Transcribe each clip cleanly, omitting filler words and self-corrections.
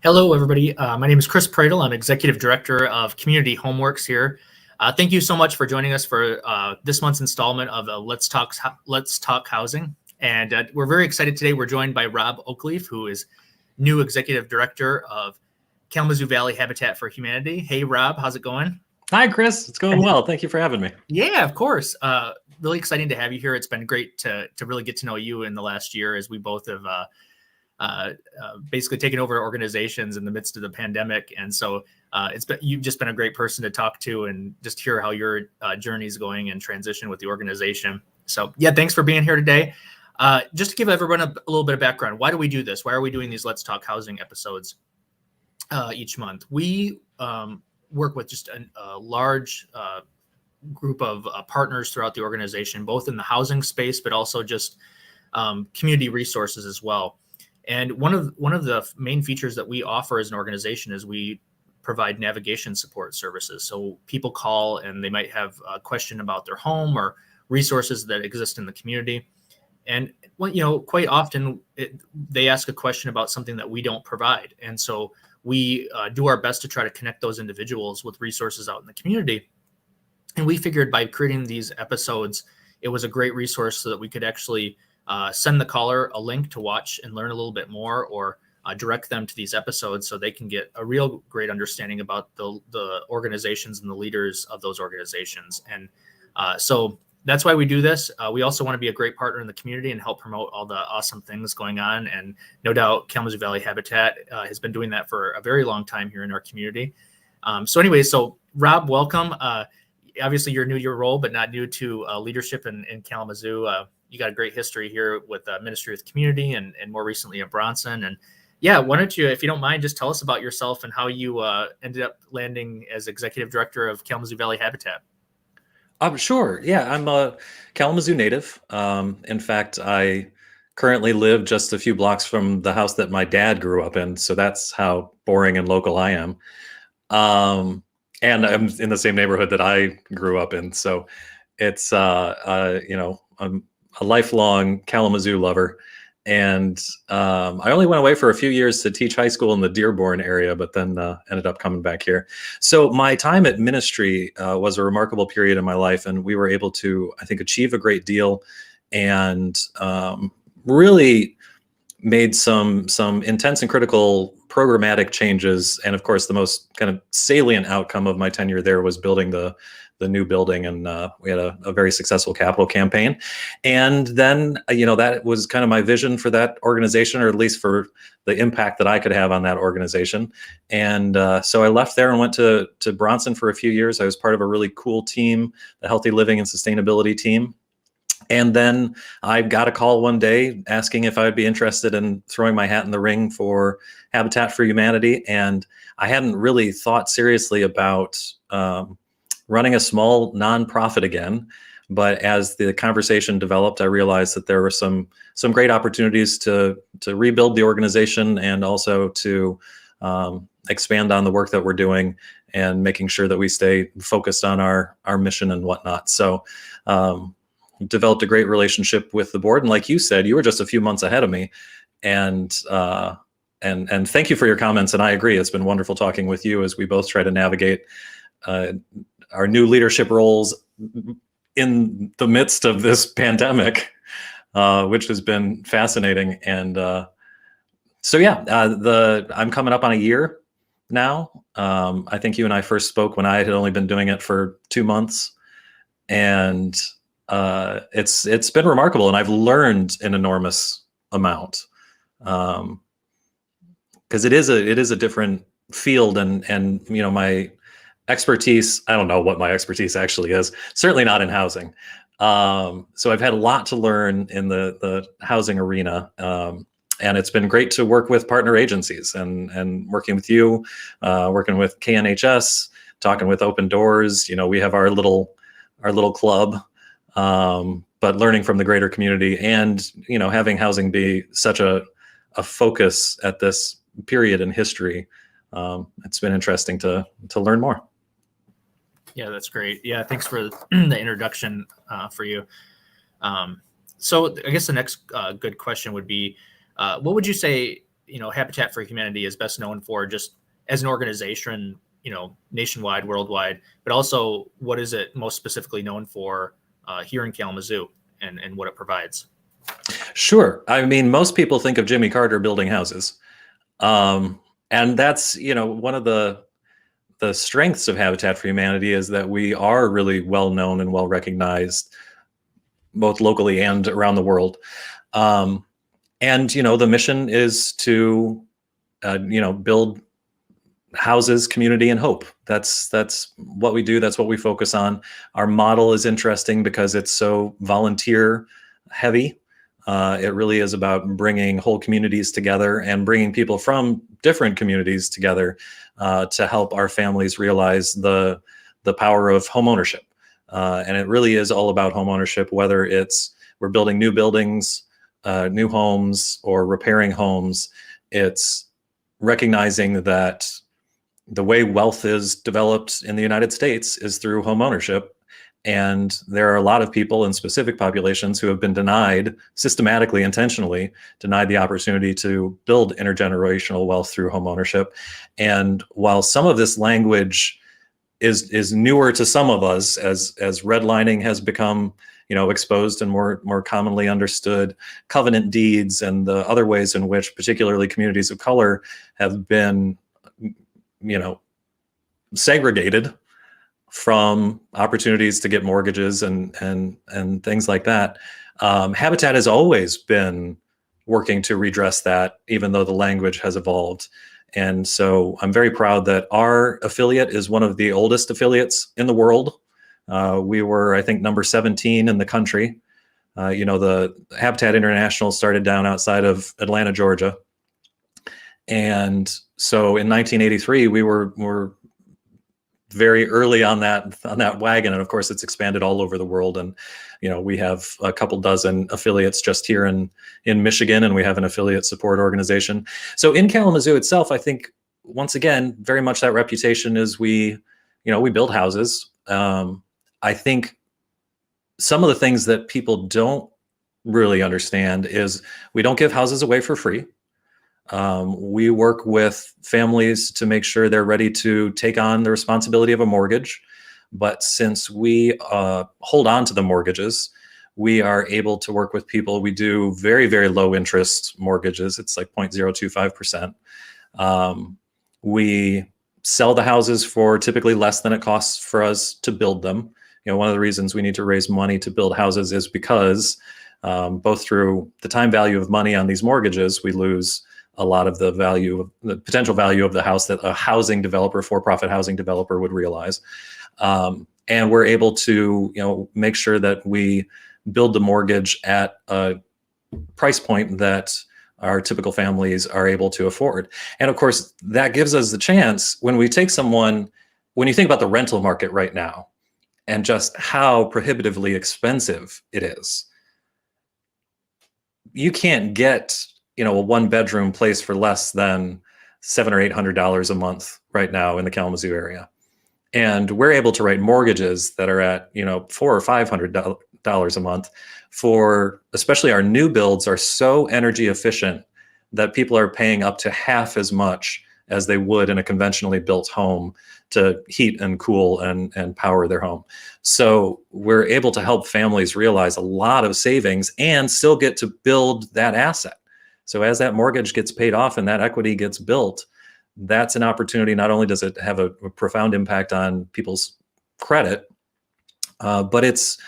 Hello, everybody. My name is Chris Pradle. I'm Executive Director of Community Homeworks here. Thank you so much for joining us for this month's installment of Let's Talk Housing. And we're very excited today. We're joined by Rob Oakleaf, who is new Executive Director of Kalamazoo Valley Habitat for Humanity. Hey, Rob, how's it going? Hi, Chris. It's going well. Thank you for having me. Yeah, of course. Really exciting to have you here. It's been great to really get to know you in the last year as we both have basically taken over organizations in the midst of the pandemic. And so you've just been a great person to talk to and just hear how your journey is going and transition with the organization. So yeah, thanks for being here today. Just to give everyone a little bit of background, why do we do this? Why are we doing these Let's Talk Housing episodes each month? We work with just a large group of partners throughout the organization, both in the housing space, but also just community resources as well. And one of the main features that we offer as an organization is we provide navigation support services. So people call and they might have a question about their home or resources that exist in the community. And quite often they ask a question about something that we don't provide. And so we do our best to try to connect those individuals with resources out in the community. And we figured by creating these episodes, it was a great resource so that we could actually send the caller a link to watch and learn a little bit more, or direct them to these episodes so they can get a real great understanding about the organizations and the leaders of those organizations. And so that's why we do this. We also want to be a great partner in the community and help promote all the awesome things going on. And no doubt Kalamazoo Valley Habitat has been doing that for a very long time here in our community. So Rob, welcome. Obviously you're new to your role, but not new to leadership in Kalamazoo. You got a great history here with Ministry of the Community and more recently at Bronson. And yeah, why don't you, if you don't mind, just tell us about yourself and how you ended up landing as Executive Director of Kalamazoo Valley Habitat. Sure. Yeah, I'm a Kalamazoo native. In fact, I currently live just a few blocks from the house that my dad grew up in. So that's how boring and local I am. And I'm in the same neighborhood that I grew up in. So it's, I'm a lifelong Kalamazoo lover. And I only went away for a few years to teach high school in the Dearborn area, but then ended up coming back here. So my time at Ministry was a remarkable period in my life, and we were able to, I think, achieve a great deal and really made some intense and critical programmatic changes. And of course, the most kind of salient outcome of my tenure there was building the new building, and we had a very successful capital campaign. And then, that was kind of my vision for that organization, or at least for the impact that I could have on that organization. And so I left there and went to Bronson for a few years. I was part of a really cool team, the Healthy Living and Sustainability team. And then I got a call one day asking if I would be interested in throwing my hat in the ring for Habitat for Humanity. And I hadn't really thought seriously about running a small nonprofit again. But as the conversation developed, I realized that there were some great opportunities to rebuild the organization and also to expand on the work that we're doing and making sure that we stay focused on our mission and whatnot. So developed a great relationship with the board. And like you said, you were just a few months ahead of me. And thank you for your comments. And I agree, it's been wonderful talking with you as we both try to navigate our new leadership roles in the midst of this pandemic, which has been fascinating. And I'm coming up on a year now. I think you and I first spoke when I had only been doing it for 2 months. And it's been remarkable, and I've learned an enormous amount because it is a different field, and my expertise, I don't know what my expertise actually is, certainly not in housing. So I've had a lot to learn in the housing arena. And it's been great to work with partner agencies and working with you, working with KNHS, talking with Open Doors. We have our little club, but learning from the greater community and, having housing be such a focus at this period in history. It's been interesting to learn more. Yeah, that's great. Yeah, thanks for the introduction for you. So I guess the next good question would be, what would you say Habitat for Humanity is best known for just as an organization, nationwide, worldwide, but also what is it most specifically known for here in Kalamazoo and what it provides? Sure. I mean, most people think of Jimmy Carter building houses. And that's, one of the strengths of Habitat for Humanity is that we are really well known and well recognized, both locally and around the world. And the mission is to build houses, community, and hope. That's what we do. That's what we focus on. Our model is interesting because it's so volunteer heavy. It really is about bringing whole communities together and bringing people from different communities together to help our families realize the power of home ownership. And it really is all about home ownership, whether it's we're building new buildings, new homes, or repairing homes. It's recognizing that the way wealth is developed in the United States is through home ownership. And there are a lot of people in specific populations who have been denied, systematically, intentionally denied the opportunity to build intergenerational wealth through home ownership. And while some of this language is newer to some of us, as redlining has become exposed and more commonly understood, covenant deeds and the other ways in which particularly communities of color have been segregated from opportunities to get mortgages and things like that. Habitat has always been working to redress that, even though the language has evolved. And so I'm very proud that our affiliate is one of the oldest affiliates in the world. We were, I think, number 17 in the country. The Habitat International started down outside of Atlanta, Georgia. And so in 1983, we were very early on that wagon, and of course it's expanded all over the world. And we have a couple dozen affiliates just here in Michigan, and we have an affiliate support organization. So in Kalamazoo itself, I think once again, very much that reputation is we build houses. I think some of the things that people don't really understand is we don't give houses away for free. We work with families to make sure they're ready to take on the responsibility of a mortgage. But since we hold on to the mortgages, we are able to work with people. We do very, very low interest mortgages. It's like 0.025%. We sell the houses for typically less than it costs for us to build them. One of the reasons we need to raise money to build houses is because both through the time value of money on these mortgages, we lose a lot of the potential value of the house that a housing developer, for-profit housing developer would realize. And we're able to, make sure that we build the mortgage at a price point that our typical families are able to afford. And of course, that gives us the chance when you think about the rental market right now and just how prohibitively expensive it is, you can't get a one-bedroom place for less than $700 or $800 a month right now in the Kalamazoo area. And we're able to write mortgages that are at, $400 or $500 a month for, especially our new builds are so energy efficient that people are paying up to half as much as they would in a conventionally built home to heat and cool and power their home. So we're able to help families realize a lot of savings and still get to build that asset. So as that mortgage gets paid off and that equity gets built, that's an opportunity. Not only does it have a profound impact on people's credit, but it's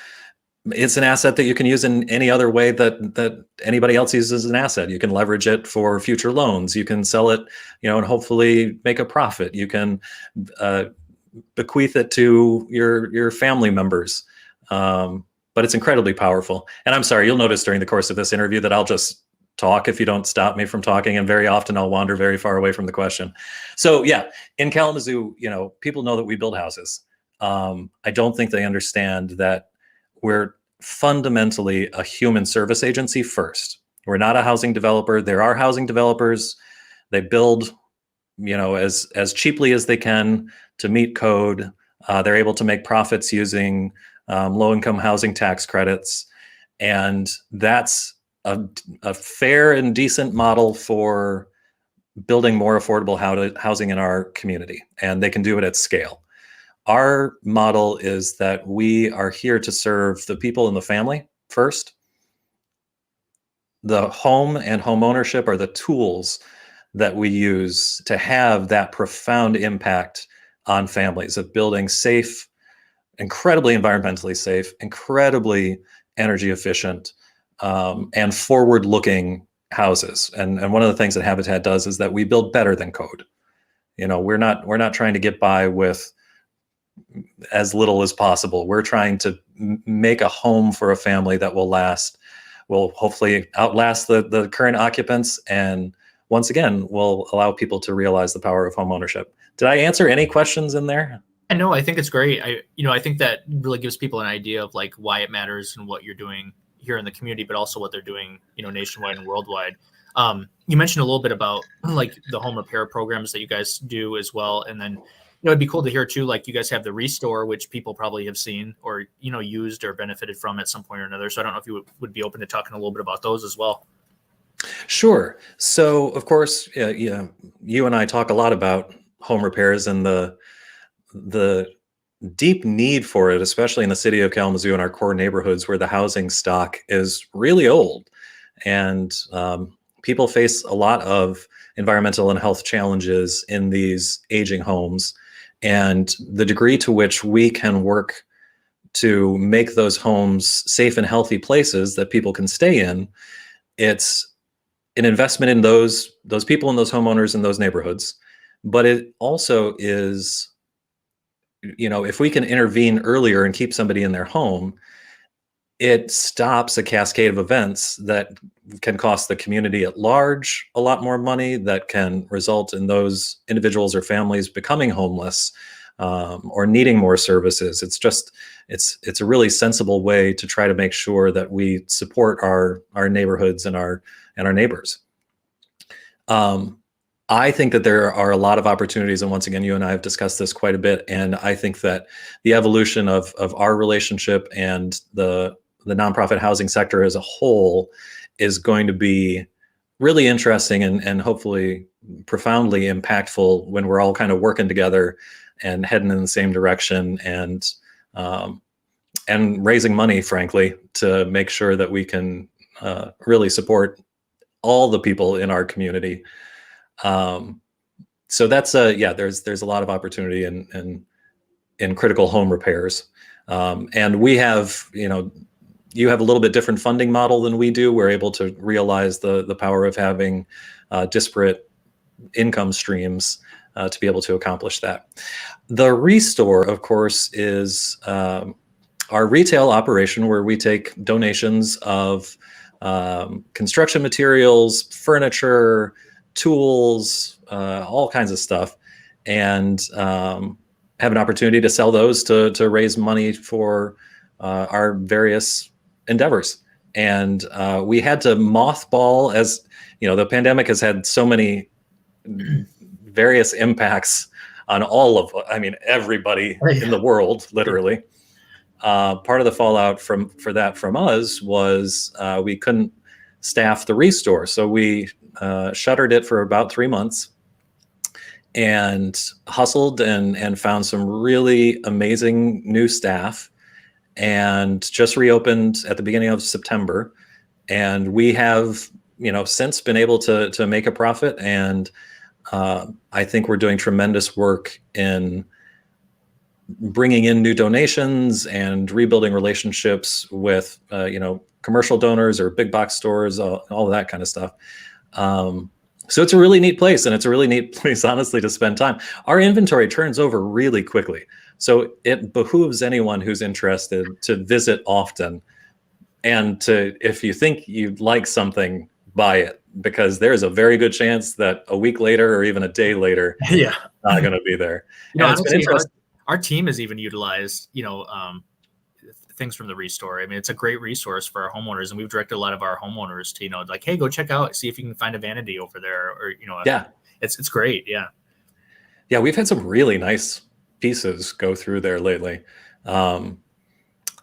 an asset that you can use in any other way that anybody else uses an asset. You can leverage it for future loans. You can sell it, and hopefully make a profit. You can bequeath it to your family members. But it's incredibly powerful. And I'm sorry, you'll notice during the course of this interview that I'll just talk if you don't stop me from talking, and very often I'll wander very far away from the question. So yeah, in Kalamazoo, people know that we build houses. I don't think they understand that we're fundamentally a human service agency first. We're not a housing developer. There are housing developers. They build, as cheaply as they can to meet code. They're able to make profits using low-income housing tax credits, and that's a fair and decent model for building more affordable housing in our community, and they can do it at scale. Our model is that we are here to serve the people in the family first. The home and home ownership are the tools that we use to have that profound impact on families, of building safe, incredibly environmentally safe, incredibly energy efficient, and forward-looking houses. And one of the things that Habitat does is that we build better than code. We're not trying to get by with as little as possible. We're trying to make a home for a family that will hopefully outlast the current occupants, and once again will allow people to realize the power of home ownership. Did I answer any questions in there? I know, I think it's great. I think that really gives people an idea of like why it matters and what you're doing here in the community, but also what they're doing, nationwide and worldwide. You mentioned a little bit about like the home repair programs that you guys do as well. And then, it'd be cool to hear too, like you guys have the Restore, which people probably have seen or, used or benefited from at some point or another. So I don't know if you would be open to talking a little bit about those as well. Sure. So of course, you and I talk a lot about home repairs and the deep need for it, especially in the city of Kalamazoo and our core neighborhoods where the housing stock is really old. And people face a lot of environmental and health challenges in these aging homes. And the degree to which we can work to make those homes safe and healthy places that people can stay in, it's an investment in those people and those homeowners in those neighborhoods. But it also is, if we can intervene earlier and keep somebody in their home, it stops a cascade of events that can cost the community at large a lot more money, that can result in those individuals or families becoming homeless, or needing more services. It's a really sensible way to try to make sure that we support our neighborhoods and our neighbors. I think that there are a lot of opportunities, and once again, you and I have discussed this quite a bit, and I think that the evolution of our relationship and the nonprofit housing sector as a whole is going to be really interesting and hopefully profoundly impactful when we're all kind of working together and heading in the same direction, and raising money, frankly, to make sure that we can really support all the people in our community. So that's there's a lot of opportunity in critical home repairs. And we have, you have a little bit different funding model than we do. We're able to realize the power of having disparate income streams to be able to accomplish that. The Restore, of course, is our retail operation where we take donations of construction materials, furniture, tools, all kinds of stuff, and have an opportunity to sell those to raise money for our various endeavors. And we had to mothball, as the pandemic has had so many various impacts on everybody in the world, literally. Part of the fallout from us was we couldn't staff the Restore, so we shuttered it for about 3 months and hustled and found some really amazing new staff, and just reopened at the beginning of September. And we have, since been able to make a profit. And I think we're doing tremendous work in bringing in new donations and rebuilding relationships with, commercial donors or big box stores, all of that kind of stuff. So it's a really neat place, and it's a really neat place, honestly, to spend time. Our inventory turns over really quickly, so it behooves anyone who's interested to visit often, and if you think you'd like something, buy it, because there's a very good chance that a week later or even a day later, yeah, it's not going to be there. Honestly, our team has even utilized, things from the Restore. I mean, it's a great resource for our homeowners, and we've directed a lot of our homeowners to, like, hey, go check out, see if you can find a vanity over there, or it's great. Yeah, we've had some really nice pieces go through there lately.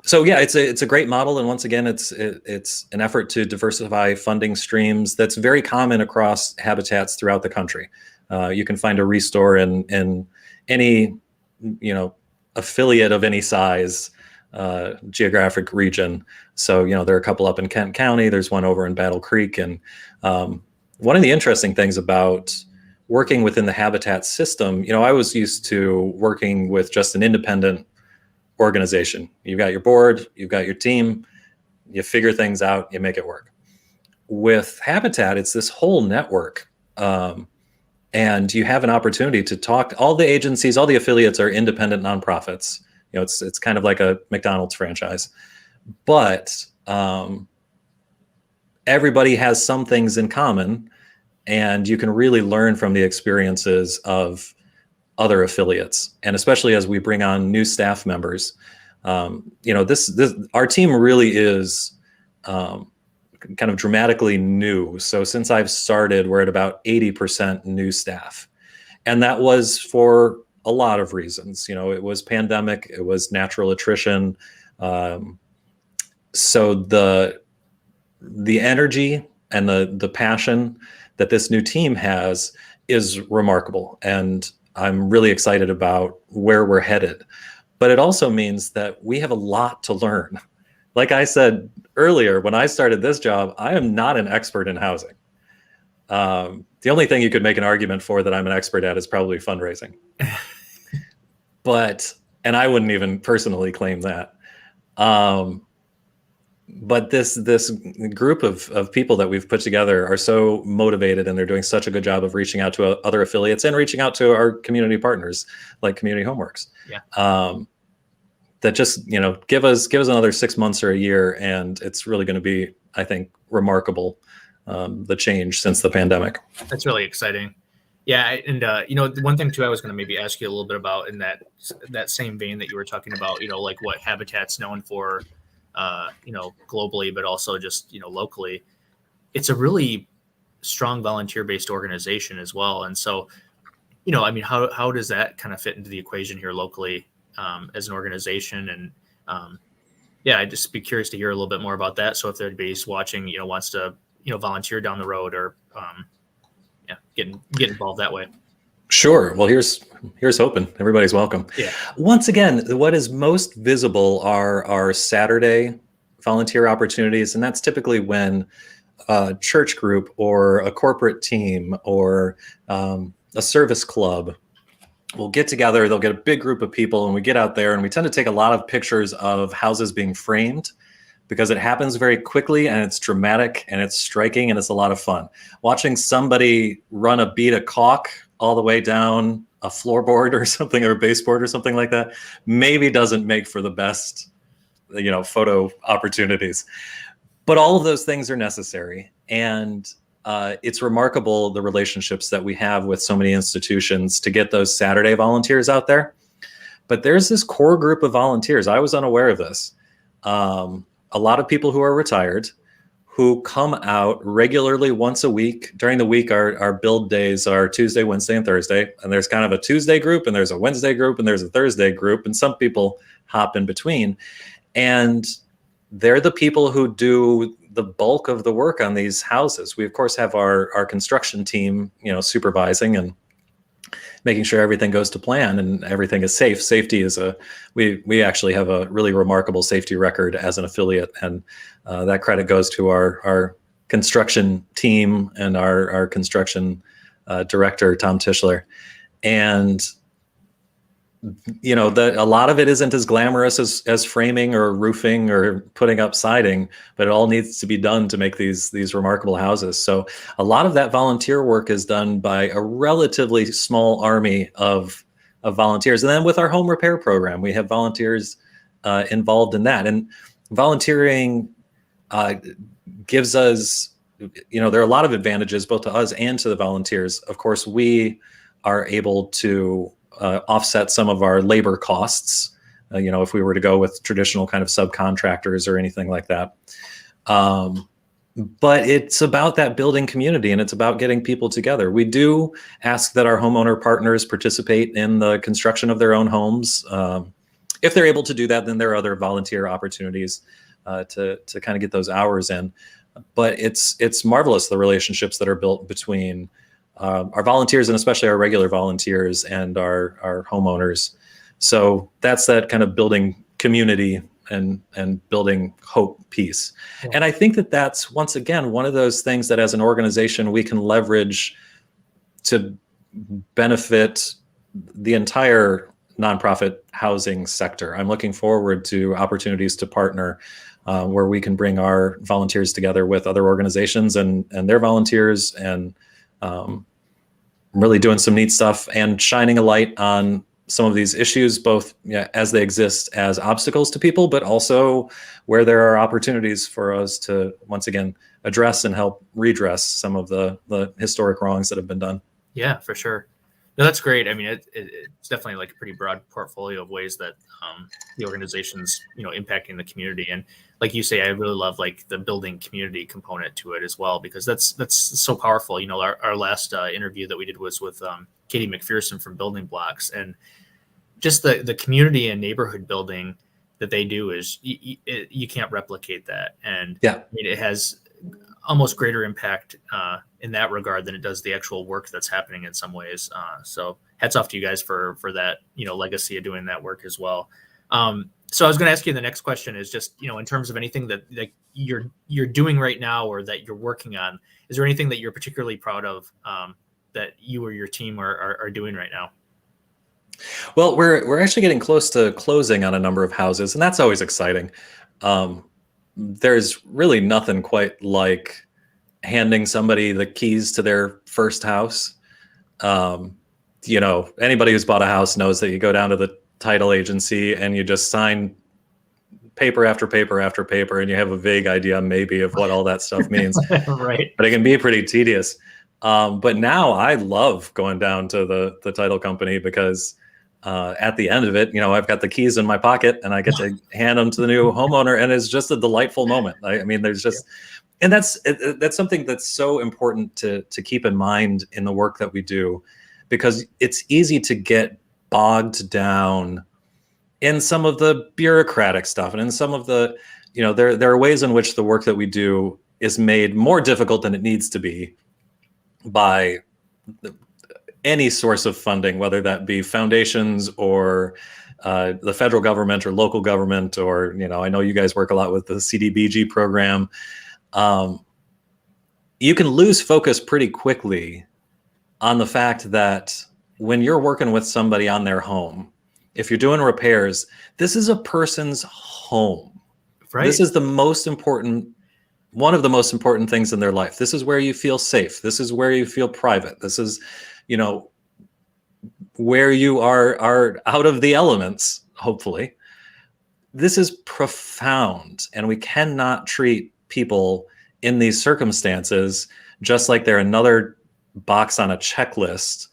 So yeah, it's a great model, and once again, it's an effort to diversify funding streams that's very common across habitats throughout the country. You can find a restore in any affiliate of any size geographic region. So there are a couple up in Kent County. There's one over in Battle Creek, and one of the interesting things about working within the habitat system, I was used to working with just an independent organization. You've got your board, you've got your team, you figure things out, you make it work. With Habitat, it's this whole network. And you have an opportunity to talk. All the agencies, all the affiliates are independent nonprofits. It's kind of like a McDonald's franchise, but everybody has some things in common, and you can really learn from the experiences of other affiliates. And especially as we bring on new staff members, this our team really is kind of dramatically new. So since I've started, we're at about 80% new staff. And that was for a lot of reasons. It was pandemic, it was natural attrition. So the energy and the passion that this new team has is remarkable. And I'm really excited about where we're headed. But it also means that we have a lot to learn. Like I said earlier, when I started this job, I am not an expert in housing. The only thing you could make an argument for that I'm an expert at is probably fundraising. And I wouldn't even personally claim that. But this group of people that we've put together are so motivated, and they're doing such a good job of reaching out to other affiliates and reaching out to our community partners like Community Homeworks. Yeah. That just give us another 6 months or a year, and it's really going to be, I think, remarkable, the change since the pandemic. That's really exciting. Yeah, and the one thing too, I was going to maybe ask you a little bit about in that same vein that you were talking about, like what Habitat's known for, globally, but also just locally. It's a really strong volunteer-based organization as well, and so how does that kind of fit into the equation here locally as an organization? And I'd just be curious to hear a little bit more about that. So if anybody's watching, wants to volunteer down the road or get involved that way. Sure. Well, here's hoping. Everybody's welcome. Yeah. Once again, what is most visible are our Saturday volunteer opportunities, and that's typically when a church group or a corporate team or a service club will get together. They'll get a big group of people, and we get out there, and we tend to take a lot of pictures of houses being framed, because it happens very quickly, and it's dramatic, and it's striking, and it's a lot of fun. Watching somebody run a bead of caulk all the way down a floorboard or something, or a baseboard or something like that, maybe doesn't make for the best, photo opportunities. But all of those things are necessary. And it's remarkable the relationships that we have with so many institutions to get those Saturday volunteers out there. But there's this core group of volunteers. I was unaware of this. A lot of people who are retired, who come out regularly once a week. During the week, our build days are Tuesday, Wednesday, and Thursday. And there's kind of a Tuesday group, and there's a Wednesday group, and there's a Thursday group, and some people hop in between. And they're the people who do the bulk of the work on these houses. We, of course, have our construction team, supervising and making sure everything goes to plan and everything is safe. Safety is we actually have a really remarkable safety record as an affiliate, and that credit goes to our construction team and our construction director, Tom Tischler. And a lot of it isn't as glamorous as framing or roofing or putting up siding, but it all needs to be done to make these remarkable houses. So a lot of that volunteer work is done by a relatively small army of volunteers. And then with our home repair program, we have volunteers involved in that. And volunteering gives us, there are a lot of advantages both to us and to the volunteers. Of course, we are able to offset some of our labor costs, if we were to go with traditional kind of subcontractors or anything like that. But it's about that building community, and it's about getting people together. We do ask that our homeowner partners participate in the construction of their own homes. if they're able to do that, then there are other volunteer opportunities to kind of get those hours in. But it's marvelous, the relationships that are built between our volunteers, and especially our regular volunteers, and our homeowners. So that's that kind of building community and building hope piece. Yeah. And I think that that's, once again, one of those things that as an organization we can leverage to benefit the entire nonprofit housing sector. I'm looking forward to opportunities to partner where we can bring our volunteers together with other organizations and their volunteers, and really doing some neat stuff and shining a light on some of these issues, both as they exist as obstacles to people, but also where there are opportunities for us to, once again, address and help redress some of the historic wrongs that have been done. Yeah, for sure. No, that's great. I mean, it's definitely like a pretty broad portfolio of ways that the organization's, impacting the community. And like you say, I really love like the building community component to it as well, because that's so powerful. Our last interview that we did was with Katie McPherson from Building Blocks, and just the community and neighborhood building that they do is you can't replicate that. And yeah, I mean, it has almost greater impact in that regard than it does the actual work that's happening in some ways. So hats off to you guys for that, legacy of doing that work as well. So I was going to ask you, the next question is just, in terms of anything that you're doing right now or that you're working on, is there anything that you're particularly proud of that you or your team are doing right now? Well, we're actually getting close to closing on a number of houses, and that's always exciting. There's really nothing quite like handing somebody the keys to their first house. Anybody who's bought a house knows that you go down to the title agency and you just sign paper after paper after paper, and you have a vague idea maybe of what all that stuff means. Right. But it can be pretty tedious. But now I love going down to the title company, because at the end of it, I've got the keys in my pocket and I get to hand them to the new homeowner, and it's just a delightful moment. I mean, there's just, and that's something that's so important to keep in mind in the work that we do, because it's easy to get bogged down in some of the bureaucratic stuff, and in some of the, there are ways in which the work that we do is made more difficult than it needs to be by any source of funding, whether that be foundations or the federal government or local government, or, I know you guys work a lot with the CDBG program. You can lose focus pretty quickly on the fact that when you're working with somebody on their home, if you're doing repairs, this is a person's home. Right. This is one of the most important things in their life. This is where you feel safe. This is where you feel private. This is, where you are out of the elements, hopefully. This is profound, and we cannot treat people in these circumstances just like they're another box on a checklist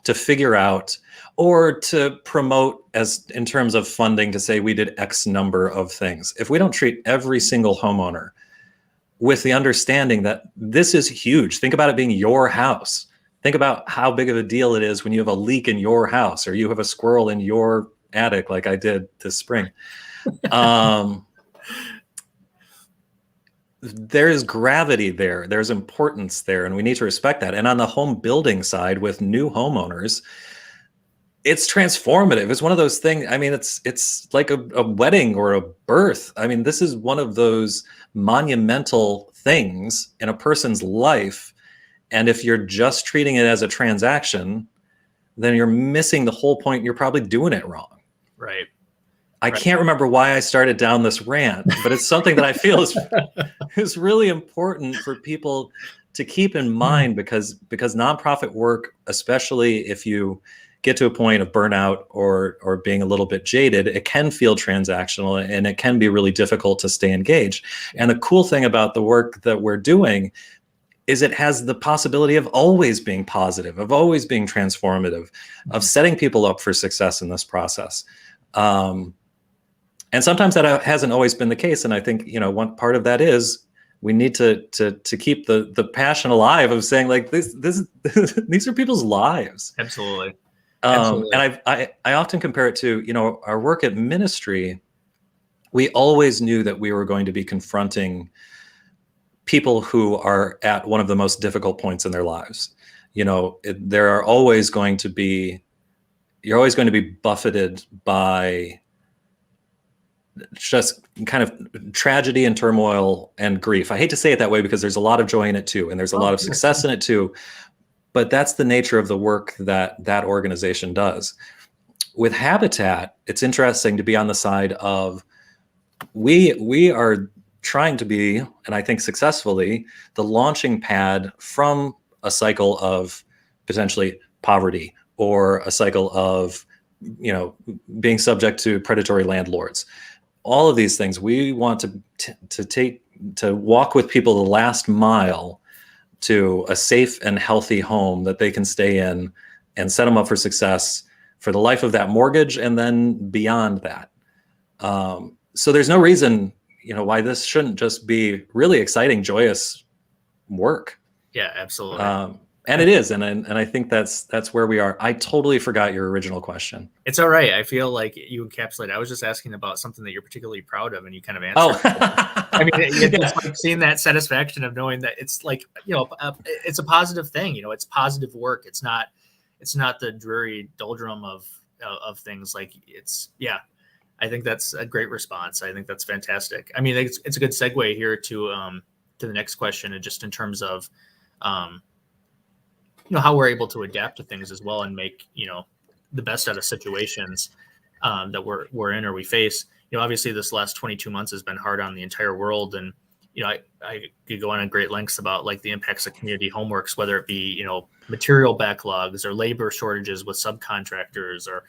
to figure out, or to promote as in terms of funding to say we did X number of things. If we don't treat every single homeowner with the understanding that this is huge, think about it being your house. Think about how big of a deal it is when you have a leak in your house, or you have a squirrel in your attic, like I did this spring. There's gravity there. There's importance there, and we need to respect that. And on the home building side, with new homeowners, it's transformative. It's one of those things. I mean, it's like a wedding or a birth. I mean, this is one of those monumental things in a person's life. And if you're just treating it as a transaction, then you're missing the whole point. You're probably doing it wrong. Right. I can't remember why I started down this rant, but it's something that I feel is really important for people to keep in mind, because nonprofit work, especially if you get to a point of burnout or being a little bit jaded, it can feel transactional, and it can be really difficult to stay engaged. And the cool thing about the work that we're doing is it has the possibility of always being positive, of always being transformative, of setting people up for success in this process. And sometimes that hasn't always been the case. And I think, one part of that is we need to keep the passion alive of saying, like, these are people's lives. Absolutely. Absolutely. And I often compare it to, our work at ministry. We always knew that we were going to be confronting people who are at one of the most difficult points in their lives. There are always going to be, you're always going to be buffeted by just kind of tragedy and turmoil and grief. I hate to say it that way because there's a lot of joy in it too, and there's a lot of success in it too. But that's the nature of the work that organization does. With Habitat, it's interesting to be on the side of we are trying to be, and I think successfully, the launching pad from a cycle of potentially poverty or a cycle of being subject to predatory landlords. All of these things, we want to walk with people the last mile to a safe and healthy home that they can stay in and set them up for success for the life of that mortgage and then beyond that. So there's no reason, why this shouldn't just be really exciting, joyous work. Yeah, absolutely. And it is, and I think that's where we are. I totally forgot your original question. It's all right. I feel like you encapsulate. I was just asking about something that you're particularly proud of, and you kind of answered. Oh, I mean, it's like seeing that satisfaction of knowing that it's like it's a positive thing. It's positive work. It's not the dreary doldrum of things. Like I think that's a great response. I think that's fantastic. I mean, it's a good segue here to the next question, and just in terms of how we're able to adapt to things as well and make the best out of situations that we're in or we face. Obviously this last 22 months has been hard on the entire world, and I could go on in great lengths about like the impacts of community homeworks, whether it be material backlogs or labor shortages with subcontractors, or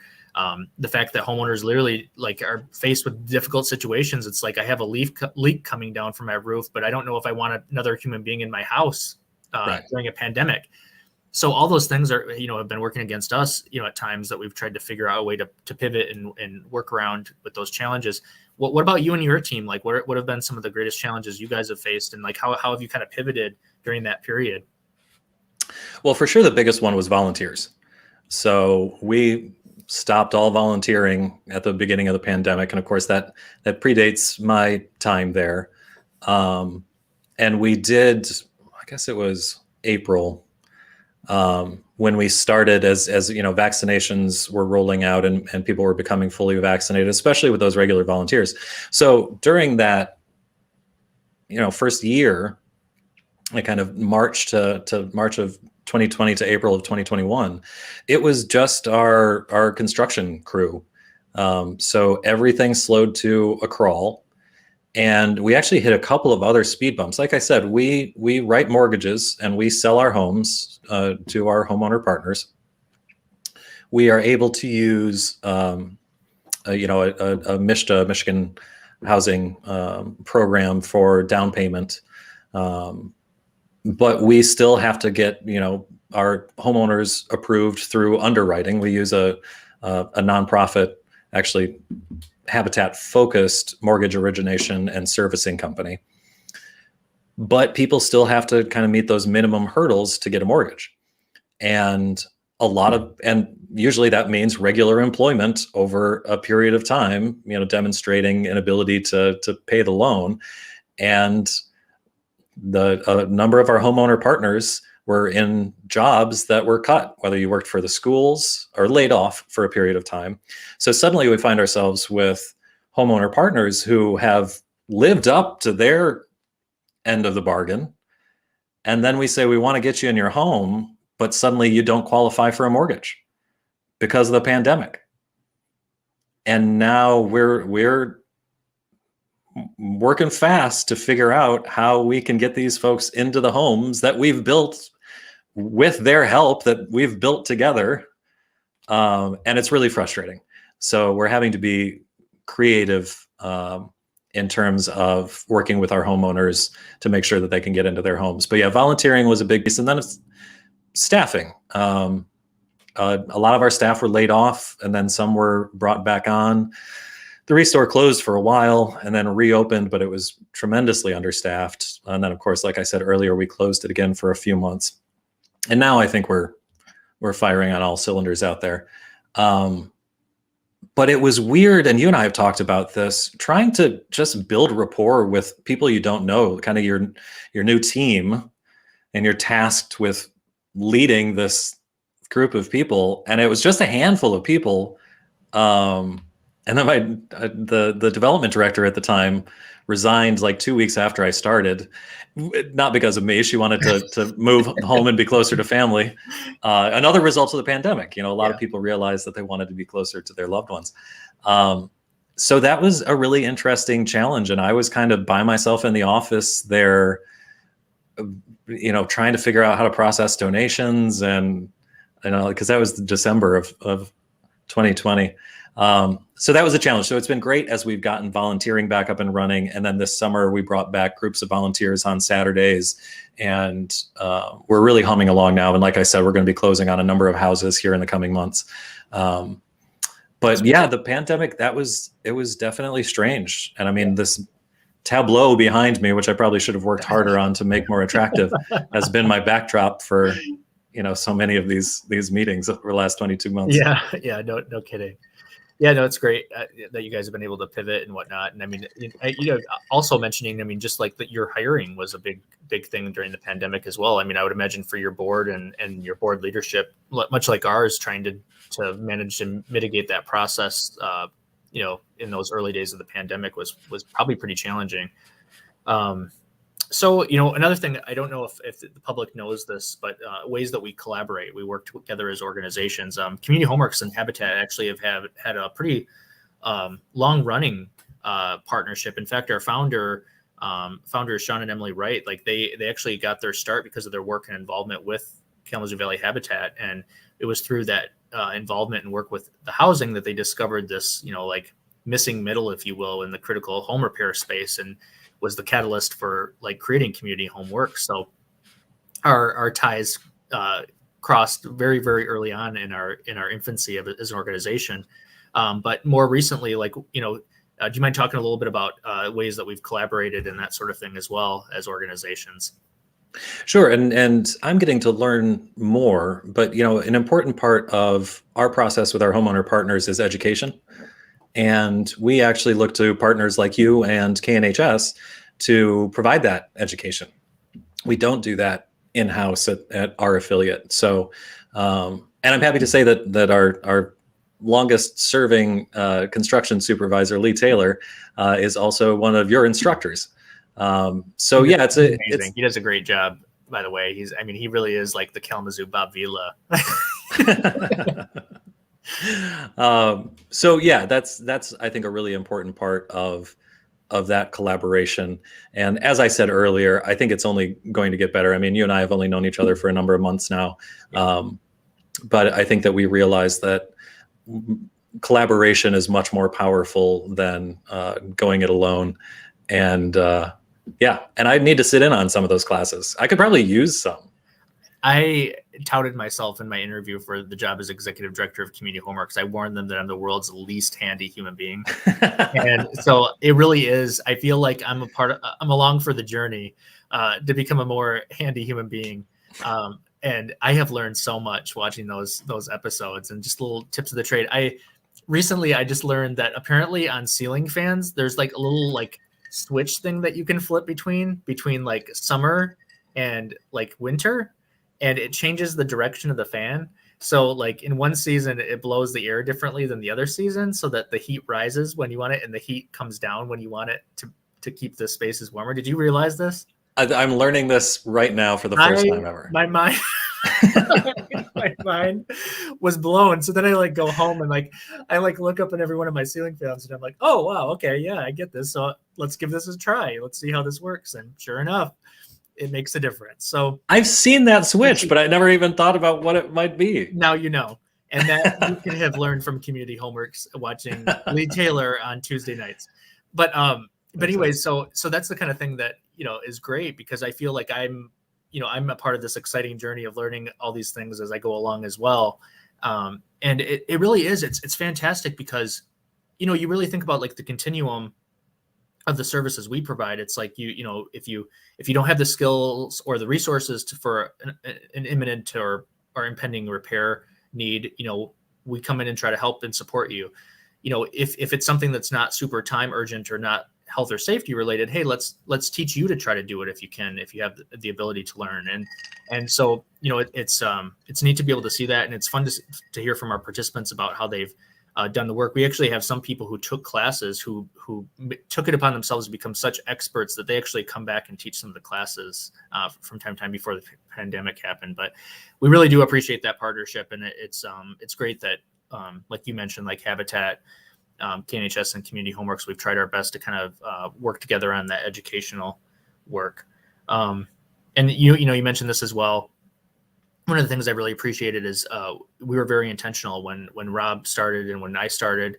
the fact that homeowners literally like are faced with difficult situations. It's like I have a leak coming down from my roof, but I don't know if I want another human being in my house during a pandemic. So all those things are, have been working against us, at times that we've tried to figure out a way to pivot and work around with those challenges. What about you and your team? Like, what have been some of the greatest challenges you guys have faced, and like how have you kind of pivoted during that period? Well, for sure, the biggest one was volunteers. So we stopped all volunteering at the beginning of the pandemic, and of course that predates my time there. And we did, I guess it was April. When we started as vaccinations were rolling out and people were becoming fully vaccinated, especially with those regular volunteers. So during that, first year, like kind of March to March of 2020 to April of 2021, it was just our construction crew. So everything slowed to a crawl. And we actually hit a couple of other speed bumps. Like I said, we write mortgages and we sell our homes to our homeowner partners. We are able to use a MISHDA, Michigan Housing program for down payment, but we still have to get our homeowners approved through underwriting. We use a nonprofit, actually Habitat focused mortgage origination and servicing company. But people still have to kind of meet those minimum hurdles to get a mortgage. And usually that means regular employment over a period of time, demonstrating an ability to pay the loan. And the number of our homeowner partners were in jobs that were cut, whether you worked for the schools or laid off for a period of time. So suddenly we find ourselves with homeowner partners who have lived up to their end of the bargain. And then we say, we want to get you in your home, but suddenly you don't qualify for a mortgage because of the pandemic. And now we're working fast to figure out how we can get these folks into the homes that we've built with their help, that we've built together. And it's really frustrating. So we're having to be creative in terms of working with our homeowners to make sure that they can get into their homes. But yeah, volunteering was a big piece. And then it's staffing. A lot of our staff were laid off, and then some were brought back on. The Restore closed for a while and then reopened, but it was tremendously understaffed. And then, of course, like I said earlier, we closed it again for a few months. And now I think we're firing on all cylinders out there. But it was weird, and you and I have talked about this, trying to just build rapport with people you don't know, kind of your new team, and you're tasked with leading this group of people, and it was just a handful of people. And then the development director at the time resigned like 2 weeks after I started, not because of me. She wanted to move home and be closer to family. Another result of the pandemic. A lot of people realized that they wanted to be closer to their loved ones. So that was a really interesting challenge, and I was kind of by myself in the office there, trying to figure out how to process donations, and because that was December of 2020. So that was a challenge. So it's been great as we've gotten volunteering back up and running. And then this summer we brought back groups of volunteers on Saturdays, and we're really humming along now. And like I said, we're going to be closing on a number of houses here in the coming months. But yeah, the pandemic, it was definitely strange. And I mean, this tableau behind me, which I probably should have worked harder on to make more attractive, has been my backdrop for, so many of these meetings over the last 22 months. Yeah. No kidding. Yeah, no, it's great that you guys have been able to pivot and whatnot. And I mean, also mentioning, I mean, just like that your hiring was a big thing during the pandemic as well. I mean, I would imagine for your board and your board leadership, much like ours, trying to manage and mitigate that process, in those early days of the pandemic was probably pretty challenging. So, another thing, I don't know if the public knows this, but ways that we collaborate, we work together as organizations. Community Homeworks and Habitat actually have had a pretty long-running partnership. In fact, our founders, Sean and Emily Wright, like they actually got their start because of their work and involvement with Kalamazoo Valley Habitat, and it was through that involvement and work with the housing that they discovered this, like missing middle, if you will, in the critical home repair space, and was the catalyst for like creating Community Homework. So our ties crossed very, very early on in our infancy as an organization. But more recently, like, do you mind talking a little bit about ways that we've collaborated and that sort of thing as well as organizations? Sure. And I'm getting to learn more, but, an important part of our process with our homeowner partners is education. And we actually look to partners like you and KNHS to provide that education. We don't do that in-house at our affiliate. So, and I'm happy to say that our longest serving construction supervisor, Lee Taylor, is also one of your instructors. So yeah, it's amazing. He does a great job, by the way. He really is like the Kalamazoo Bob Vila. So yeah, that's I think a really important part of that collaboration. And as I said earlier, I think it's only going to get better. I mean, you and I have only known each other for a number of months now, but I think that we realize that collaboration is much more powerful than going it alone. And and I need to sit in on some of those classes. I could probably use some. I touted myself in my interview for the job as executive director of Community Homeworks. I warned them that I'm the world's least handy human being. And so it really is. I feel like I'm along for the journey to become a more handy human being. And I have learned so much watching those episodes, and just little tips of the trade. I just learned that apparently on ceiling fans, there's like a little like switch thing that you can flip between like summer and like winter. And it changes the direction of the fan. So like in one season, it blows the air differently than the other season, so that the heat rises when you want it and the heat comes down when you want it to keep the spaces warmer. Did you realize this? I'm learning this right now for the first time ever. My mind, my mind was blown. So then I like go home and I look up at every one of my ceiling fans and I'm like, oh wow, okay, yeah, I get this. So let's give this a try. Let's see how this works. And sure enough, it makes a difference. So I've seen that switch, but I never even thought about what it might be. Now you know. And that you can have learned from Community Homeworks watching Lee Taylor on Tuesday nights. But anyways, so that's the kind of thing that, is great, because I feel like I'm a part of this exciting journey of learning all these things as I go along as well. And it really is, it's fantastic, because, you really think about like the continuum of the services we provide. It's like, if you don't have the skills or the resources for an imminent or impending repair need, we come in and try to help and support you. If it's something that's not super time urgent or not health or safety related, hey, let's teach you to try to do it if you can, if you have the ability to learn. And so, it's neat to be able to see that. And it's fun to hear from our participants about how they've done the work. We actually have some people who took classes who took it upon themselves to become such experts that they actually come back and teach some of the classes from time to time before the pandemic happened. But we really do appreciate that partnership. And it's great that, like you mentioned, like Habitat, KNHS, and Community Homeworks, we've tried our best to kind of work together on that educational work. And you mentioned this as well. One of the things I really appreciated is we were very intentional when Rob started and when I started,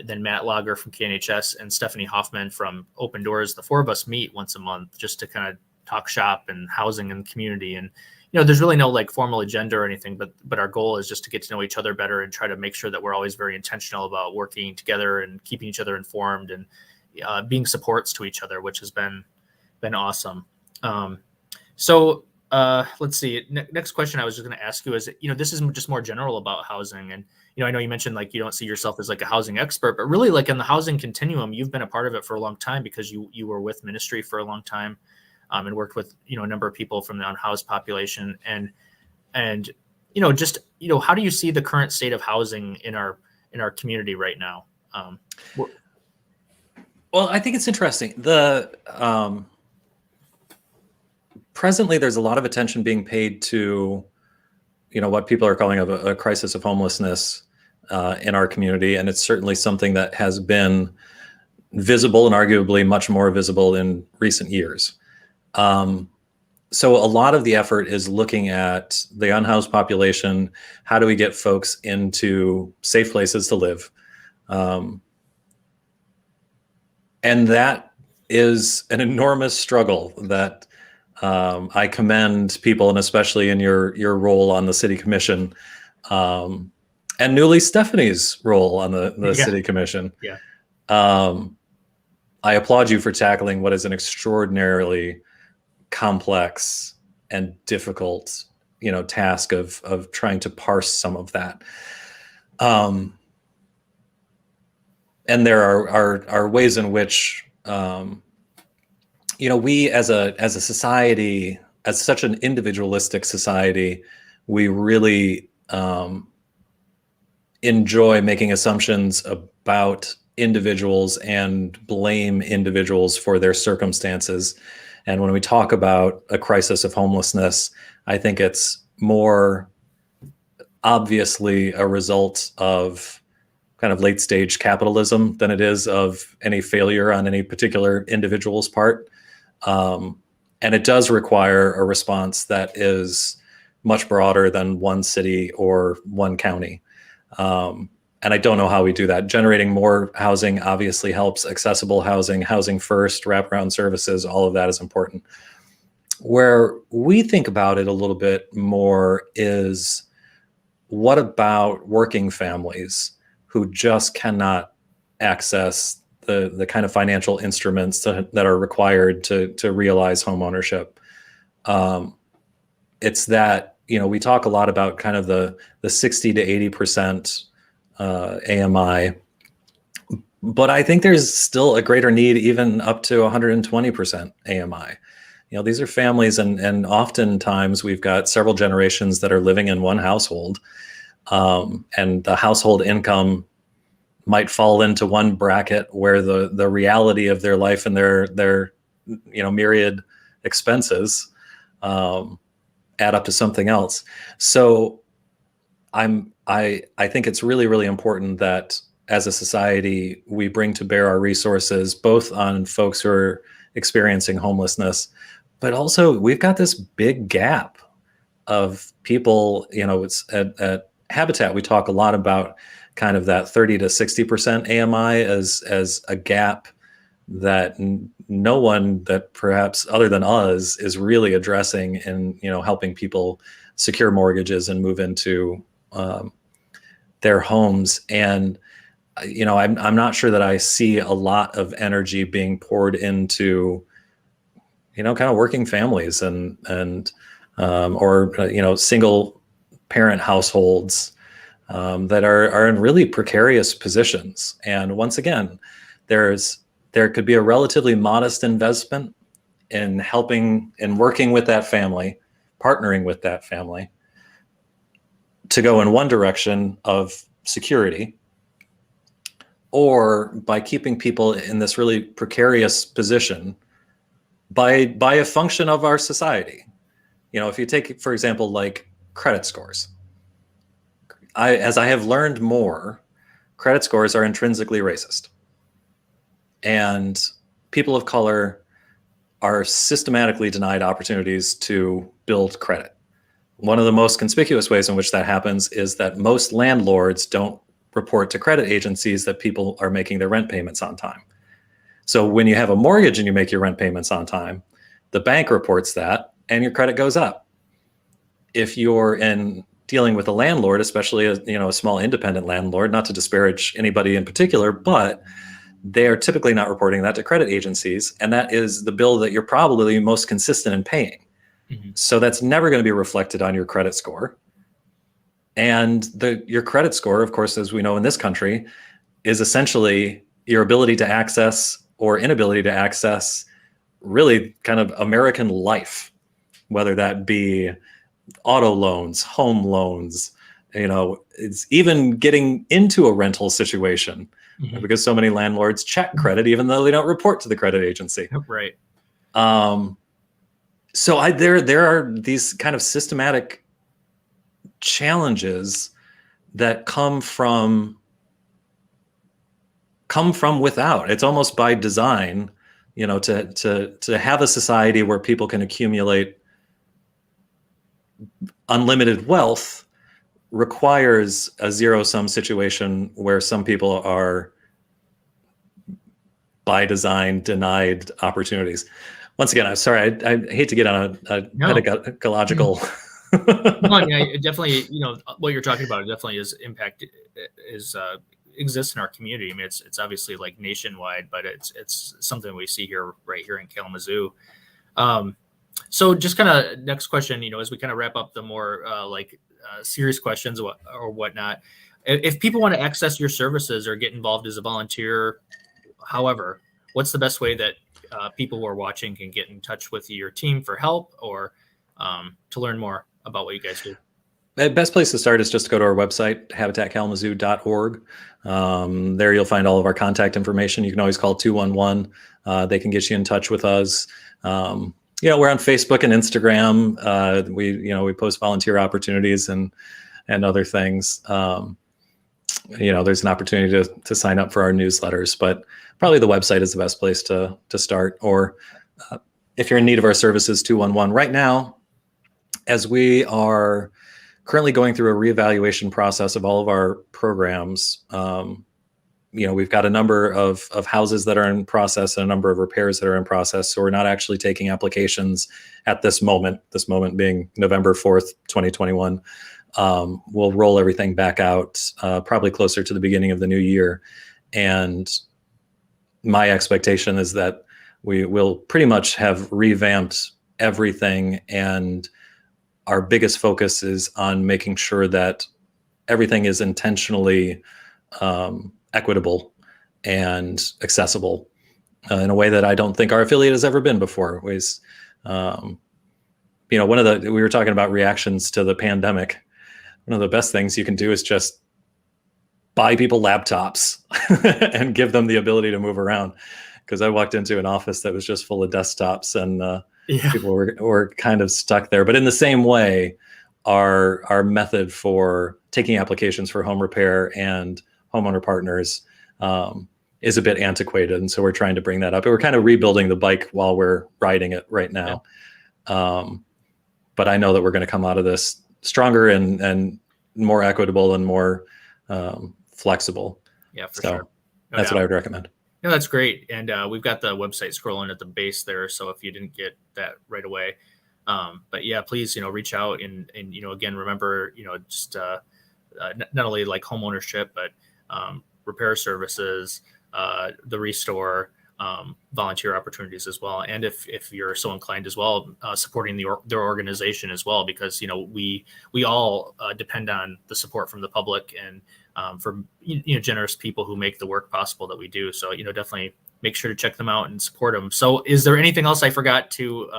then Matt Lager from KNHS and Stephanie Hoffman from Open Doors. The four of us meet once a month just to kind of talk shop and housing and community. And there's really no like formal agenda or anything, but our goal is just to get to know each other better and try to make sure that we're always very intentional about working together and keeping each other informed and being supports to each other, which has been awesome. So let's see. Next question I was just going to ask you is, this is just more general about housing. And, I know you mentioned like you don't see yourself as like a housing expert, but really like in the housing continuum, you've been a part of it for a long time because you were with ministry for a long time and worked with, a number of people from the unhoused population. And just, how do you see the current state of housing in our community right now? Well, I think it's interesting. Presently, there's a lot of attention being paid to, what people are calling a crisis of homelessness in our community. And it's certainly something that has been visible and arguably much more visible in recent years. So a lot of the effort is looking at the unhoused population. How do we get folks into safe places to live? And that is an enormous struggle that I commend people, and especially in your role on the city commission, and newly Stephanie's role on the city commission. Yeah. I applaud you for tackling what is an extraordinarily complex and difficult, task of trying to parse some of that. And there are ways in which, we as a society, as such an individualistic society, we really enjoy making assumptions about individuals and blame individuals for their circumstances. And when we talk about a crisis of homelessness, I think it's more obviously a result of kind of late stage capitalism than it is of any failure on any particular individual's part. And it does require a response that is much broader than one city or one county. And I don't know how we do that. Generating more housing obviously helps. Accessible housing, housing first, wraparound services, all of that is important. Where we think about it a little bit more is, what about working families who just cannot access the kind of financial instruments that are required to realize home ownership? It's that, we talk a lot about kind of the 60 to 80% AMI, but I think there's still a greater need even up to 120% AMI. These are families, and oftentimes we've got several generations that are living in one household, and the household income might fall into one bracket where the reality of their life and their myriad expenses add up to something else. So I think it's really, really important that as a society, we bring to bear our resources, both on folks who are experiencing homelessness, but also we've got this big gap of people. It's at Habitat, we talk a lot about kind of that 30 to 60% AMI as a gap that no one that perhaps other than us is really addressing in, helping people secure mortgages and move into their homes. And, I'm not sure that I see a lot of energy being poured into, kind of working families and or single parent households. that are in really precarious positions. And once again, there could be a relatively modest investment in helping and working with that family, partnering with that family to go in one direction of security, or by keeping people in this really precarious position by a function of our society. If you take, for example, like credit scores, as I have learned more, credit scores are intrinsically racist. And people of color are systematically denied opportunities to build credit. One of the most conspicuous ways in which that happens is that most landlords don't report to credit agencies that people are making their rent payments on time. So when you have a mortgage and you make your rent payments on time, the bank reports that and your credit goes up. If you're dealing with a landlord, especially a small independent landlord, not to disparage anybody in particular, but they are typically not reporting that to credit agencies, and that is the bill that you're probably most consistent in paying. Mm-hmm. So that's never going to be reflected on your credit score. And your credit score, of course, as we know in this country, is essentially your ability to access or inability to access really kind of American life, whether that be auto loans, home loans, it's even getting into a rental situation, Mm-hmm. because so many landlords check credit even though they don't report to the credit agency. Right. So there are these kind of systematic challenges that come from without. It's almost by design, to have a society where people can accumulate unlimited wealth requires a zero-sum situation where some people are by design denied opportunities. Once again, I'm sorry, I hate to get on a pedagogical. No, I mean, it definitely, what you're talking about, it definitely exists in our community. I mean, it's obviously like nationwide, but it's something we see right here in Kalamazoo. So just kind of next question, as we kind of wrap up the more serious questions or whatnot, if people want to access your services or get involved as a volunteer, however, what's the best way that people who are watching can get in touch with your team for help or to learn more about what you guys do? The best place to start is just to go to our website, habitatkalamazoo.org. There you'll find all of our contact information. You can always call 211. They can get you in touch with us. We're on Facebook and Instagram. We post volunteer opportunities and other things. There's an opportunity to sign up for our newsletters, but probably the website is the best place to start. Or if you're in need of our services, 211. Right now, as we are currently going through a reevaluation process of all of our programs, we've got a number of houses that are in process and a number of repairs that are in process. So we're not actually taking applications at this moment being November 4th, 2021. We'll roll everything back out probably closer to the beginning of the new year. And my expectation is that we will pretty much have revamped everything, and our biggest focus is on making sure that everything is intentionally equitable and accessible in a way that I don't think our affiliate has ever been before. We were talking about reactions to the pandemic. One of the best things you can do is just buy people laptops and give them the ability to move around. Because I walked into an office that was just full of desktops, and people were kind of stuck there. But in the same way, our method for taking applications for home repair and homeowner partners is a bit antiquated. And so we're trying to bring that up. And we're kind of rebuilding the bike while we're riding it right now. Yeah. But I know that we're going to come out of this stronger and more equitable and more flexible. Yeah, for so sure. That's what I would recommend. No, that's great. And we've got the website scrolling at the base there. So if you didn't get that right away, but yeah, please, reach out and again, remember, just not only like home ownership, but repair services, the restore, volunteer opportunities as well. And if you're so inclined as well, supporting their organization as well, because, we all depend on the support from the public and from, generous people who make the work possible that we do. So, definitely make sure to check them out and support them. So is there anything else I forgot to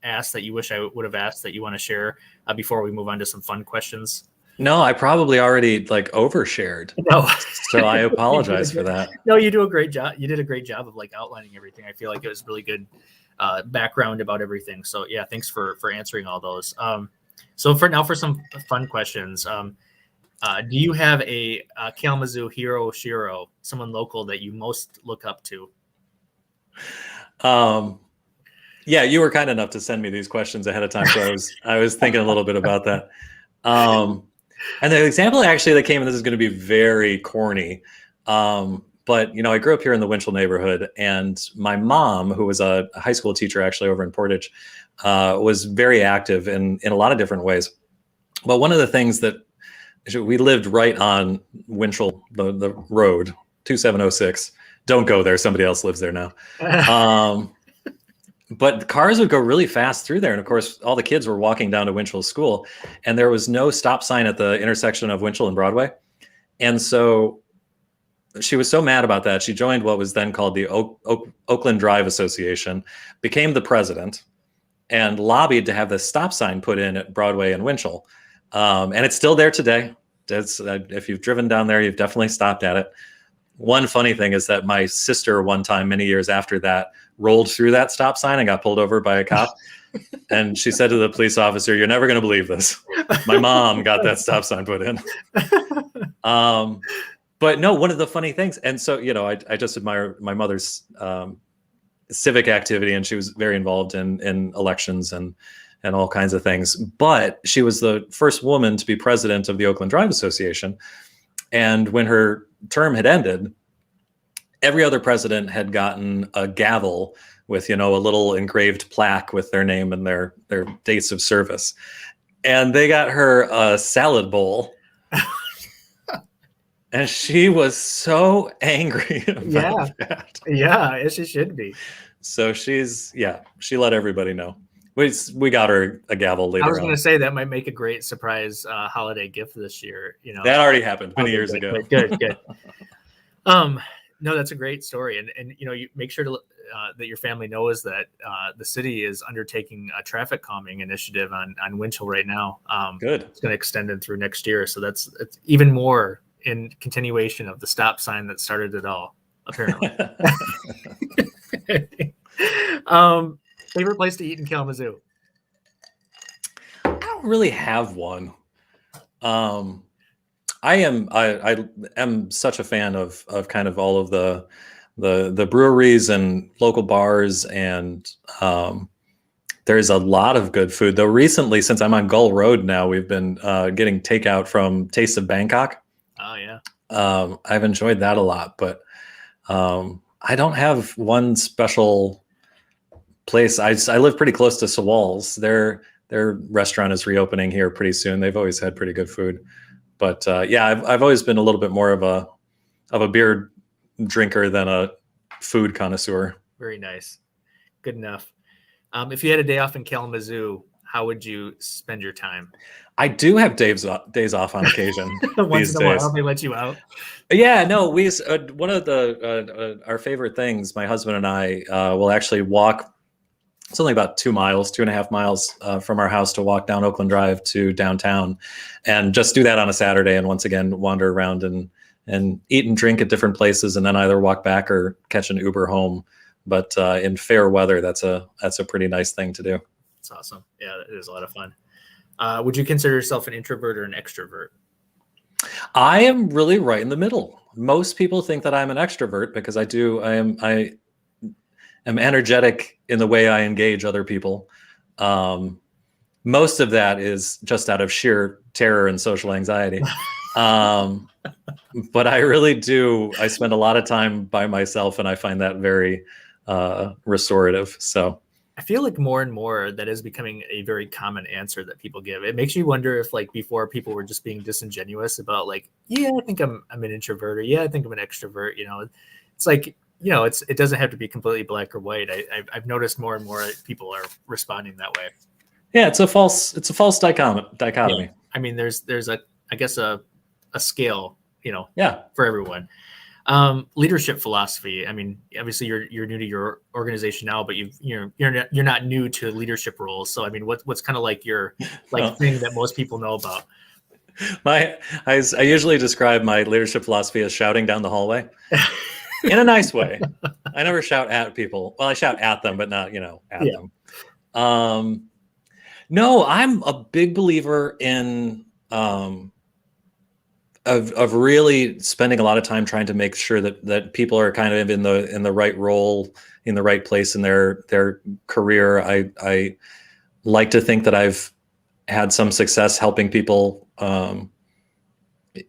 ask that you wish I would have asked that you want to share before we move on to some fun questions? No, I probably already overshared. No. So I apologize for that. No, you do a great job. You did a great job of outlining everything. I feel like it was really good background about everything. So yeah, thanks for answering all those. So for some fun questions, do you have a Kalamazoo hero, Shiro, someone local that you most look up to? Yeah, you were kind enough to send me these questions ahead of time, so I was thinking a little bit about that. And the example actually that came in, this is going to be very corny, but I grew up here in the Winchell neighborhood, and my mom, who was a high school teacher actually over in Portage, was very active in a lot of different ways. But one of the things that we lived right on Winchell, the road 2706. Don't go there. Somebody else lives there now. But cars would go really fast through there. And of course, all the kids were walking down to Winchell School, and there was no stop sign at the intersection of Winchell and Broadway. And so she was so mad about that, she joined what was then called the Oakland Drive Association, became the president, and lobbied to have the stop sign put in at Broadway and Winchell. And it's still there today. If you've driven down there, you've definitely stopped at it. One funny thing is that my sister one time, many years after that, rolled through that stop sign and got pulled over by a cop. And she said to the police officer, "You're never going to believe this. My mom got that stop sign put in." But no, one of the funny things, and so, I just admire my mother's civic activity, and she was very involved in elections and all kinds of things. But she was the first woman to be president of the Oakland Drive Association. And when her term had ended, every other president had gotten a gavel with, a little engraved plaque with their name and their dates of service. And they got her a salad bowl. And she was so angry about that. Yeah, as she should be. So she let everybody know. We got her a gavel later on. I was going to say that might make a great surprise holiday gift this year. That already happened many years ago. Good. No, that's a great story, and you make sure to that your family knows that the city is undertaking a traffic calming initiative on Winchell right now. Good. It's going to extend it through next year, so it's even more in continuation of the stop sign that started it all, apparently. Favorite place to eat in Kalamazoo? I don't really have one. I am such a fan of kind of all of the breweries and local bars, and there's a lot of good food. Though recently, since I'm on Gull Road now, we've been getting takeout from Taste of Bangkok. Oh yeah. I've enjoyed that a lot, but I don't have one special place. I live pretty close to Sewalls. Their restaurant is reopening here pretty soon. They've always had pretty good food. But I've always been a little bit more of a beer drinker than a food connoisseur. Very nice. Good enough. If you had a day off in Kalamazoo, how would you spend your time? I do have days off on occasion. Once in a while, they let you out. Yeah, no. We one of our favorite things. My husband and I will actually walk. It's only about 2.5 miles from our house to walk down Oakland Drive to downtown, and just do that on a Saturday. And once again, wander around and eat and drink at different places, and then either walk back or catch an Uber home. But in fair weather, that's a pretty nice thing to do. That's awesome. Yeah, it is a lot of fun. Would you consider yourself an introvert or an extrovert? I am really right in the middle. Most people think that I'm an extrovert because I am energetic in the way I engage other people. Most of that is just out of sheer terror and social anxiety. But I really do. I spend a lot of time by myself, and I find that very restorative. So I feel like more and more that is becoming a very common answer that people give. It makes you wonder if, like, before people were just being disingenuous about, like, yeah, I think I'm an introvert, or yeah, I think I'm an extrovert. It's like it doesn't have to be completely black or white. I've noticed more and more people are responding that way. Yeah, it's a false dichotomy. Yeah. I mean, there's I guess a scale, Yeah. for everyone. Leadership philosophy. I mean, obviously you're new to your organization now, but you're not new to leadership roles. So I mean, what's kind of like your thing that most people know about? I usually describe my leadership philosophy as shouting down the hallway in a nice way. I never shout at people. Well, I shout at them, but not, at them. No, I'm a big believer in of really spending a lot of time trying to make sure that people are kind of in the right role, in the right place in their career. I like to think that I've had some success helping people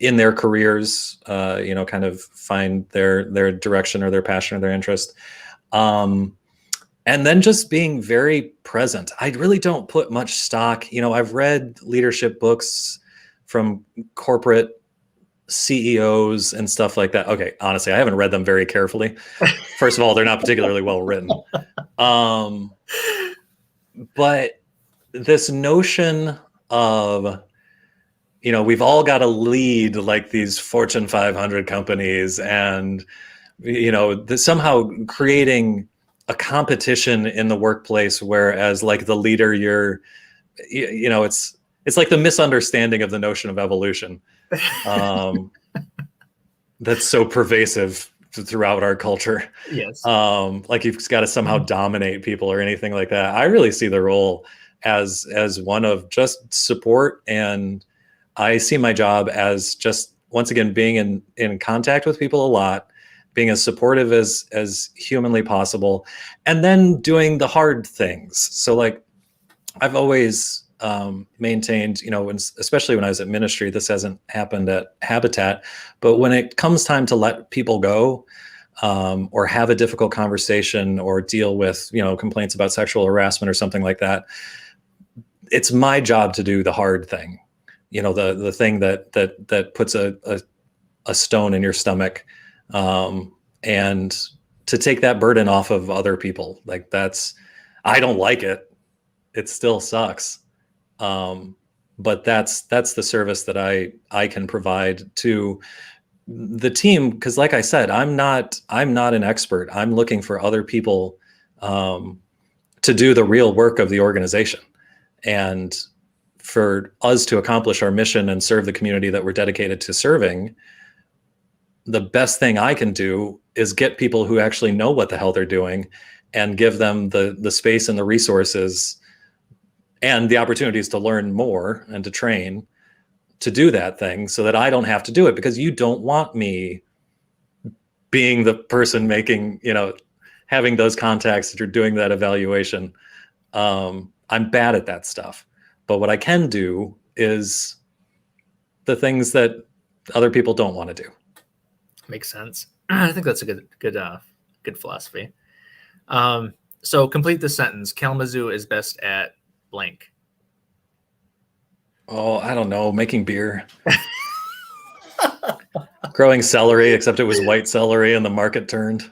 in their careers, kind of find their direction or their passion or their interest. And then just being very present. I really don't put much stock. I've read leadership books from corporate CEOs and stuff like that. Okay, honestly, I haven't read them very carefully. First of all, they're not particularly well written. But this notion of, we've all got to lead like these Fortune 500 companies, and somehow creating a competition in the workplace, whereas like the leader, it's like the misunderstanding of the notion of evolution that's so pervasive throughout our culture. Yes. Like you've got to somehow dominate people or anything like that. I really see the role as one of just support, and I see my job as just, once again, being in contact with people a lot, being as supportive as humanly possible, and then doing the hard things. So like I've always maintained, especially when I was at ministry, this hasn't happened at Habitat, but when it comes time to let people go, or have a difficult conversation or deal with, complaints about sexual harassment or something like that, it's my job to do the hard thing, the thing that puts a stone in your stomach, and to take that burden off of other people. Like I don't like it. It still sucks. But that's the service that I can provide to the team. Because like I said, I'm not an expert. I'm looking for other people to do the real work of the organization, and for us to accomplish our mission and serve the community that we're dedicated to serving. The best thing I can do is get people who actually know what the hell they're doing, and give them the space and the resources and the opportunities to learn more and to train to do that thing, so that I don't have to do it, because you don't want me being the person making, having those contacts or doing that evaluation. I'm bad at that stuff. But what I can do is the things that other people don't want to do. Makes sense. I think that's a good philosophy. So complete the sentence. Kalamazoo is best at blank. Oh, I don't know. Making beer. Growing celery, except it was white celery and the market turned.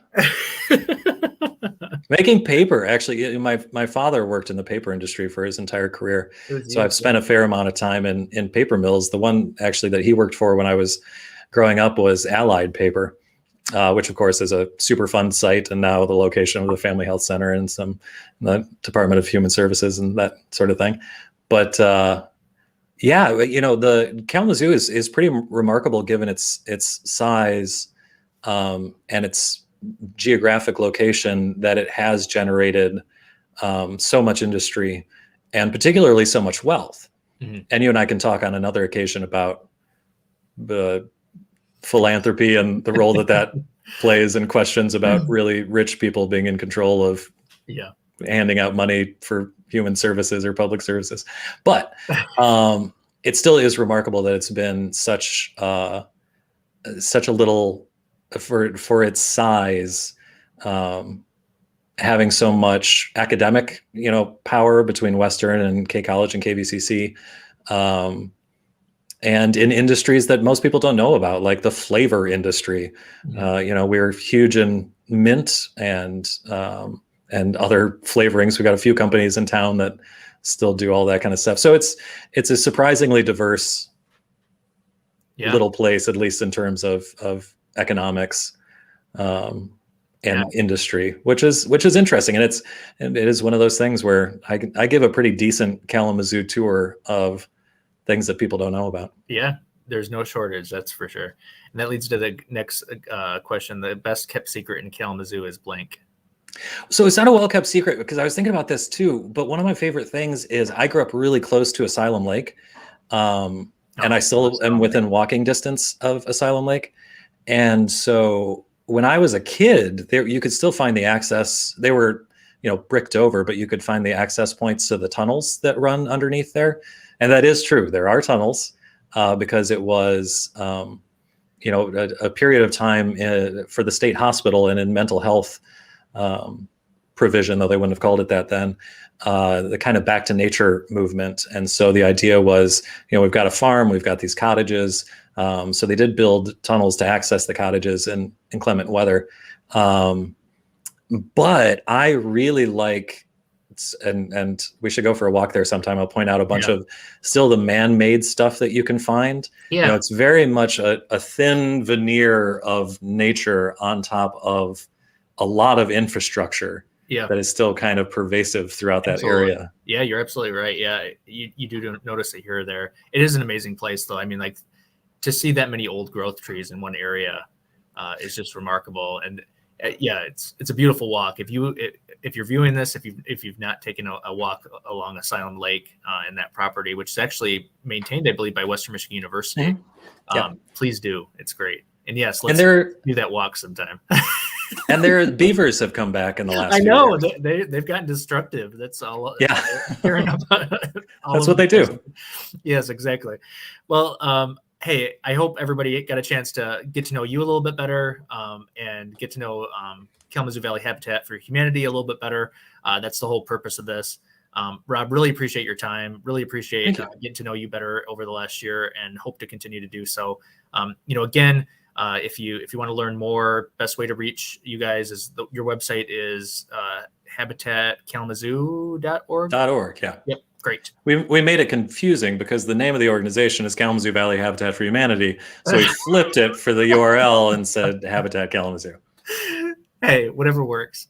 Making paper. Actually, my father worked in the paper industry for his entire career. So I've spent a fair amount of time in paper mills. The one actually that he worked for when I was growing up was Allied Paper, which of course is a super fun site, and now the location of the Family Health Center and the Department of Human Services and that sort of thing. But the Kalamazoo is pretty remarkable given its size and its geographic location, that it has generated so much industry and particularly so much wealth. Mm-hmm. And you and I can talk on another occasion about the philanthropy and the role that plays, and questions about really rich people being in control of handing out money for human services or public services. But it still is remarkable that it's been such a little, for its size, having so much academic, power between Western and K College and KVCC, and in industries that most people don't know about, like the flavor industry. We're huge in mint and other flavorings. We got a few companies in town that still do all that kind of stuff. So it's a surprisingly diverse little place, at least in terms of economics and industry, which is interesting. And it is one of those things where I give a pretty decent Kalamazoo tour of things that people don't know about. Yeah, there's no shortage, that's for sure. And that leads to the next question. The best kept secret in Kalamazoo is blank. So it's not a well-kept secret, because I was thinking about this too, but one of my favorite things is I grew up really close to Asylum Lake. And I still am within walking distance of Asylum Lake. And so when I was a kid, you could still find the access. They were, bricked over, but you could find the access points to the tunnels that run underneath there. And that is true. There are tunnels because it was, a period of time for the state hospital and in mental health provision, though they wouldn't have called it that then, the kind of back to nature movement. And so the idea was, we've got a farm, we've got these cottages. So they did build tunnels to access the cottages in inclement weather. But I really like, and we should go for a walk there sometime. I'll point out a bunch of still the man-made stuff that you can find. Yeah. It's very much a thin veneer of nature on top of a lot of infrastructure that is still kind of pervasive throughout that area. Yeah, you're absolutely right. Yeah, you do notice it here or there. It is an amazing place, though. I mean, like, to see that many old growth trees in one area is just remarkable. And it's a beautiful walk. If you're viewing this, if you've not taken a walk along Asylum Lake in that property, which is actually maintained, I believe, by Western Michigan University, please do. It's great. And yes, let's do that walk sometime. And their beavers have come back in the last. I know they've gotten destructive. That's all. Yeah, that's what they do. Yes, exactly. Well, hey, I hope everybody got a chance to get to know you a little bit better and get to know Kalamazoo Valley Habitat for Humanity a little bit better. That's the whole purpose of this. Rob, really appreciate your time. Really appreciate getting to know you better over the last year, and hope to continue to do so. Again. If you want to learn more, best way to reach you guys is your website is habitatkalamazoo.org. Yeah. Yep. Great. We made it confusing because the name of the organization is Kalamazoo Valley Habitat for Humanity. So we flipped it for the URL and said Habitat Kalamazoo. Hey, whatever works.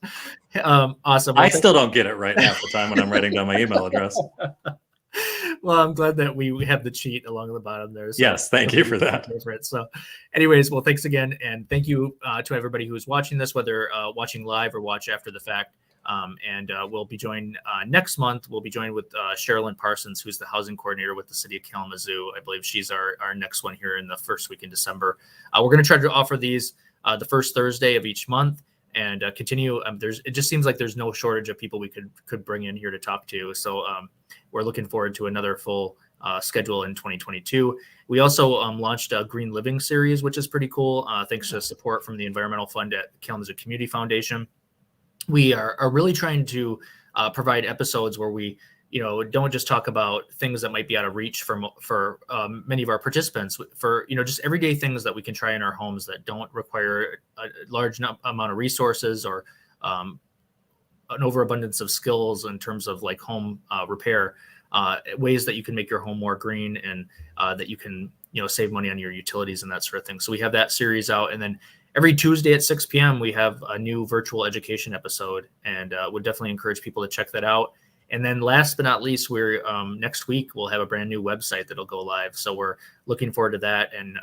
Awesome. Well, I still don't get it right half the time when I'm writing down my email address. Well, I'm glad that we have the cheat along the bottom there. So yes, thank you for that. So anyways, well, thanks again. And thank you to everybody who's watching this, whether watching live or watch after the fact. And we'll be joined next month. We'll be joined with Sherilyn Parsons, who's the housing coordinator with the city of Kalamazoo. I believe she's our next one here in the first week in December. We're going to try to offer these the first Thursday of each month. And continue. It just seems like there's no shortage of people we could bring in here to talk to. So we're looking forward to another full schedule in 2022. We also launched a Green Living series, which is pretty cool. Thanks to support from the Environmental Fund at Kalamazoo Community Foundation. We are really trying to provide episodes where we don't just talk about things that might be out of reach for many of our participants, for just everyday things that we can try in our homes that don't require a large amount of resources or an overabundance of skills in terms of like home repair, ways that you can make your home more green and that you can save money on your utilities and that sort of thing. So we have that series out, and then every Tuesday at 6 p.m. we have a new virtual education episode, and would definitely encourage people to check that out. And then last but not least, we're next week we'll have a brand new website that'll go live. So we're looking forward to that. And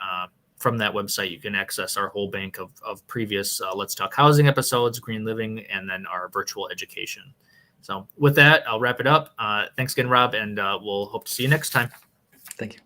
from that website, you can access our whole bank of previous Let's Talk Housing episodes, Green Living, and then our virtual education. So with that, I'll wrap it up. Thanks again, Rob, and we'll hope to see you next time. Thank you.